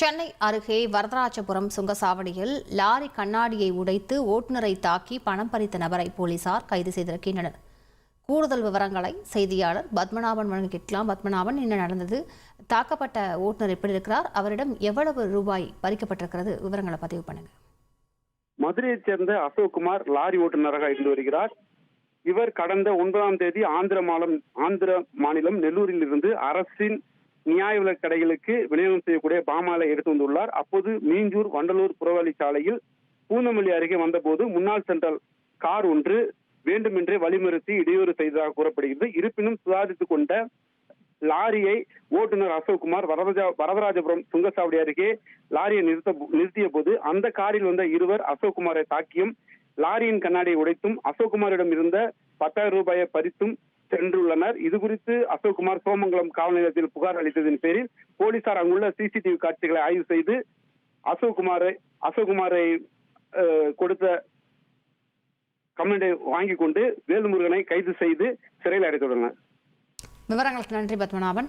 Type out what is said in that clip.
சென்னை அருகே வரதராஜபுரம் சுங்கசாவடியில் லாரி கண்ணாடியை உடைத்து ஓட்டுநரை தாக்கி பணம் பறித்த நபரை போலீசார் கைது செய்திருக்கின்றனர். கூடுதல் விவரங்களை செய்தியாளர் பத்மநாபன் வழங்க கேட்கலாம். பத்மநாபன், என்ன நடந்தது? தாக்கப்பட்ட ஓட்டுநர் எப்படி இருக்கிறார்? அவரிடம் எவ்வளவு ரூபாய் பறிக்கப்பட்டிருக்கிறது? விவரங்களை பதிவு பண்ணுங்க. மதுரையைச் சேர்ந்த அசோக்குமார் லாரி ஓட்டுநராக இருந்து வருகிறார். இவர் கடந்த 9ஆம் தேதி ஆந்திர மாநிலம் நெல்லூரில் இருந்து அரசின் நியாய விலைக் கடைகளுக்கு விநியோகம் செய்யக்கூடிய பாமாலை எடுத்து வந்துள்ளார். அப்போது மீஞ்சூர் வண்டலூர் புறவழி சாலையில் பூந்தமல்லி அருகே வந்தபோது முன்னால் சென்ற கார் ஒன்று வேண்டுமென்றே வழிமறித்து இடையூறு செய்ததாக கூறப்படுகிறது. இருப்பினும் சுதாரித்துக் கொண்ட லாரியை ஓட்டுநர் அசோக்குமார் வரதராஜபுரம் சுங்கசாவடி அருகே லாரியை நிறுத்திய போது அந்த காரில் வந்த இருவர் அசோக்குமாரை தாக்கியும் லாரியின் கண்ணாடியை உடைத்தும் அசோக்குமாரிடம் இருந்த 10,000 ரூபாயை பறித்தும் சென்றுள்ளனர். இது குறித்து அசோக்குமார் சோமங்கலம் காவல் நிலையத்தில் புகார் அளித்ததன் பேரில் போலீசார் அங்குள்ள சிசிடிவி காட்சிகளை ஆய்வு செய்து அசோக்குமாரை கொடுத்த கம்ப்ளைண்டை வாங்கிக் கொண்டு வேல்முருகனை கைது செய்து சிறையில் அடைத்துள்ளனர். விவரங்களுக்கு நன்றி பத்மநாபன்.